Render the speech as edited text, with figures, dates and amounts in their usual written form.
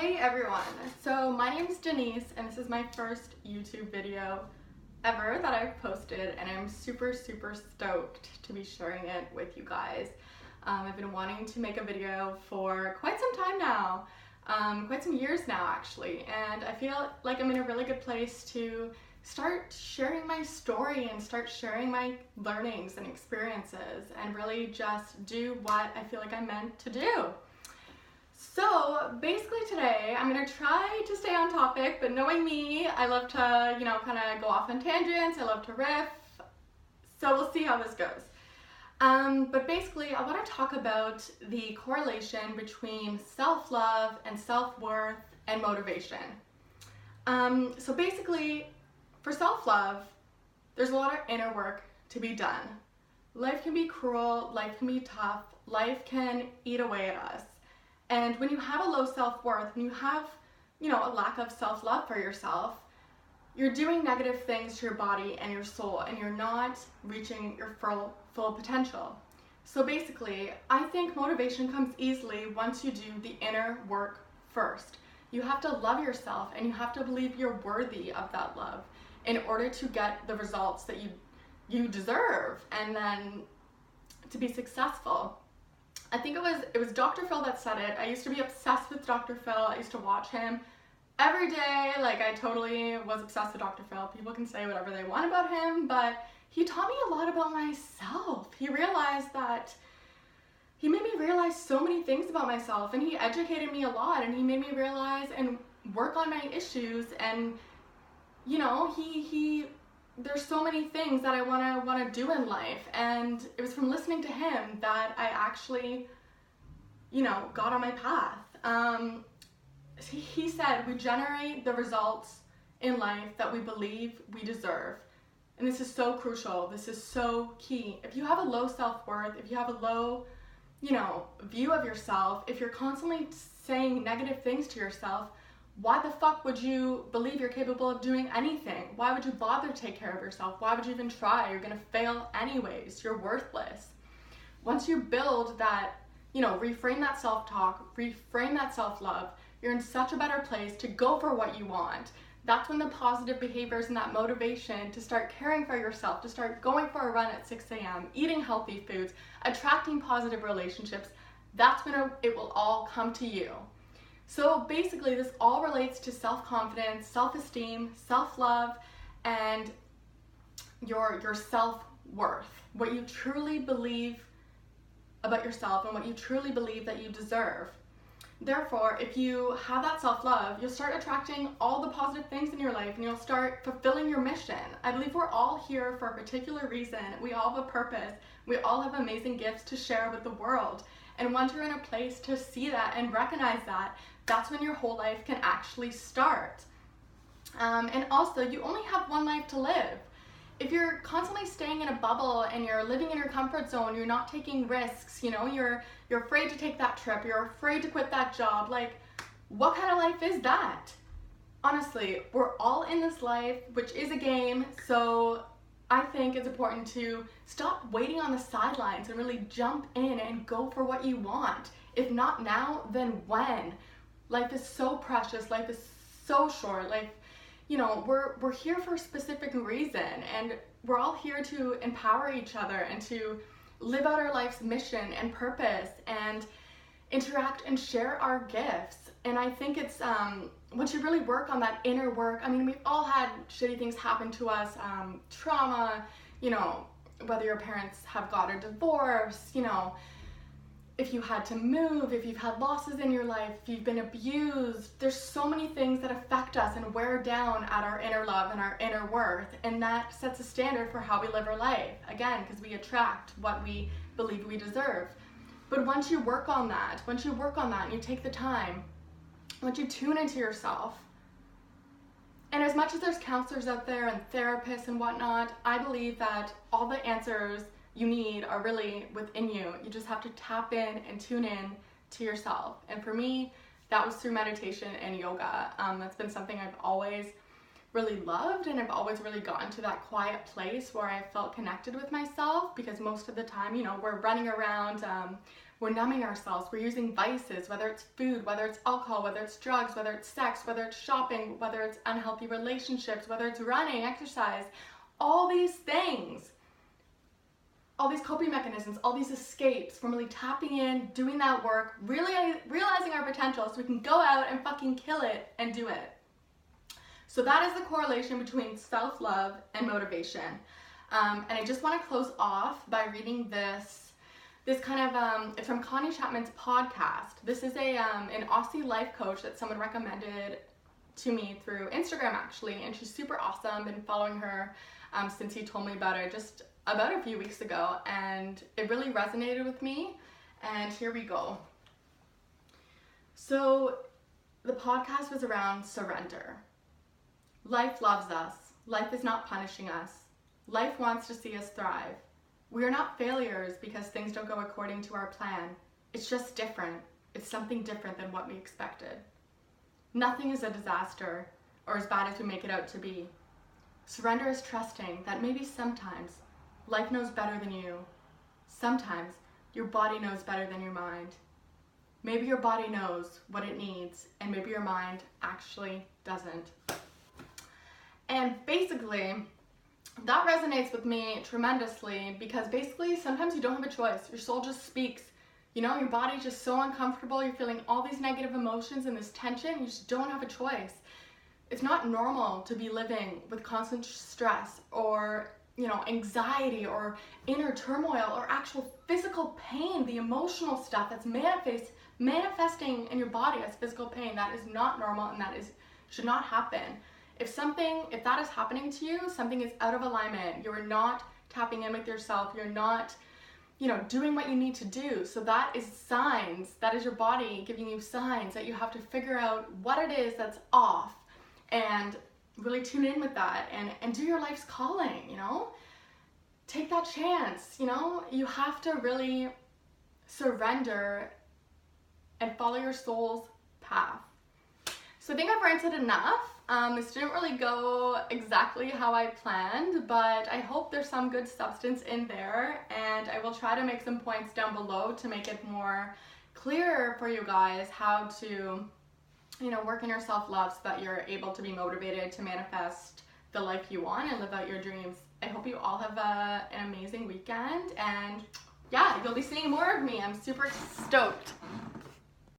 Hey everyone, so my name is Denise and this is my first YouTube video ever that I've posted, and I'm super stoked to be sharing it with you guys. I've been wanting to make a video for quite some time now, quite some years now actually, and I feel like I'm in a really good place to start sharing my story and start sharing my learnings and experiences and really just do what I feel like I'm meant to do. So basically today I'm going to try to stay on topic, but knowing me, I love to, kind of go off on tangents, I love to riff, so we'll see how this goes. But basically I want to talk about the correlation between self-love and self-worth and motivation. So basically for self-love, there's a lot of inner work to be done. Life can be cruel, life can be tough, life can eat away at us. And when you have a low self-worth, when you have, a lack of self-love for yourself, you're doing negative things to your body and your soul, and you're not reaching your full potential. So basically, I think motivation comes easily once you do the inner work first. You have to love yourself and you have to believe you're worthy of that love in order to get the results that you deserve and then to be successful. I think it was Dr. Phil that said it. I used to be obsessed with Dr. Phil. I used to watch him every day. Like, I totally was obsessed with Dr. Phil. People can say whatever they want about him, but he taught me a lot about myself. He made me realize so many things about myself, and he educated me a lot, and he made me realize and work on my issues, and there's so many things that I want to do in life, and it was from listening to him that I actually, got on my path. He said we generate the results in life that we believe we deserve, and this is so crucial. This is so key. If you have a low self-worth, if you have a low, view of yourself, if you're constantly saying negative things to yourself, why the fuck would you believe you're capable of doing anything? Why would you bother to take care of yourself? Why would you even try? You're gonna fail anyways. You're worthless. Once you build that, reframe that self-talk, reframe that self-love, you're in such a better place to go for what you want. That's when the positive behaviors and that motivation to start caring for yourself, to start going for a run at 6 a.m., eating healthy foods, attracting positive relationships, that's when it will all come to you. So basically this all relates to self-confidence, self-esteem, self-love, and your self-worth, what you truly believe about yourself and what you truly believe that you deserve. Therefore, if you have that self-love, you'll start attracting all the positive things in your life and you'll start fulfilling your mission. I believe we're all here for a particular reason. We all have a purpose. We all have amazing gifts to share with the world. And once you're in a place to see that and recognize that, that's when your whole life can actually start. And also, you only have one life to live. If you're constantly staying in a bubble and you're living in your comfort zone, you're not taking risks, you're afraid to take that trip, you're afraid to quit that job, like, what kind of life is that? Honestly, we're all in this life, which is a game, so I think it's important to stop waiting on the sidelines and really jump in and go for what you want. If not now, then when? Life is so precious, life is so short, we're here for a specific reason, and we're all here to empower each other and to live out our life's mission and purpose and interact and share our gifts. And I think it's, once you really work on that inner work, we've all had shitty things happen to us, trauma, whether your parents have got a divorce, if you had to move, if you've had losses in your life, if you've been abused, there's so many things that affect us and wear down at our inner love and our inner worth, and that sets a standard for how we live our life, again, because we attract what we believe we deserve. But once you work on that and you take the time, once you tune into yourself, and as much as there's counselors out there and therapists and whatnot, I believe that all the answers you need are really within you. You just have to tap in and tune in to yourself. And for me, that was through meditation and yoga. That's been something I've always really loved, and I've always really gotten to that quiet place where I felt connected with myself, because most of the time, we're running around, We're numbing ourselves. We're using vices, whether it's food, whether it's alcohol, whether it's drugs, whether it's sex, whether it's shopping, whether it's unhealthy relationships, whether it's running, exercise, all these things, all these coping mechanisms, all these escapes from really tapping in, doing that work, really realizing our potential so we can go out and fucking kill it and do it. So that is the correlation between self-love and motivation. And I just want to close off by reading this kind of, it's from Connie Chapman's podcast. This is an Aussie life coach that someone recommended to me through Instagram actually, and she's super awesome. Been following her since he told me about it just about a few weeks ago, and it really resonated with me, and here we go. So the podcast was around surrender. Life loves us. Life is not punishing us. Life wants to see us thrive. We are not failures because things don't go according to our plan. It's just different. It's something different than what we expected. Nothing is a disaster or as bad as we make it out to be. Surrender is trusting that maybe sometimes life knows better than you. Sometimes your body knows better than your mind. Maybe your body knows what it needs, and maybe your mind actually doesn't. And basically, that resonates with me tremendously because basically sometimes you don't have a choice. Your soul just speaks. You know, your body's just so uncomfortable. You're feeling all these negative emotions and this tension. You just don't have a choice. It's not normal to be living with constant stress or, you know, anxiety or inner turmoil or actual physical pain, the emotional stuff that's manifesting in your body as physical pain. That is not normal, and that should not happen. If that is happening to you, something is out of alignment. You're not tapping in with yourself. You're not, you know, doing what you need to do. So that is signs. That is your body giving you signs that you have to figure out what it is that's off and really tune in with that and do your life's calling, you know? Take that chance, you know? You have to really surrender and follow your soul's path. So I think I've ranted enough. This didn't really go exactly how I planned, but I hope there's some good substance in there, and I will try to make some points down below to make it more clear for you guys how to, you know, work in your self-love so that you're able to be motivated to manifest the life you want and live out your dreams. I hope you all have an amazing weekend, and yeah, you'll be seeing more of me. I'm super stoked.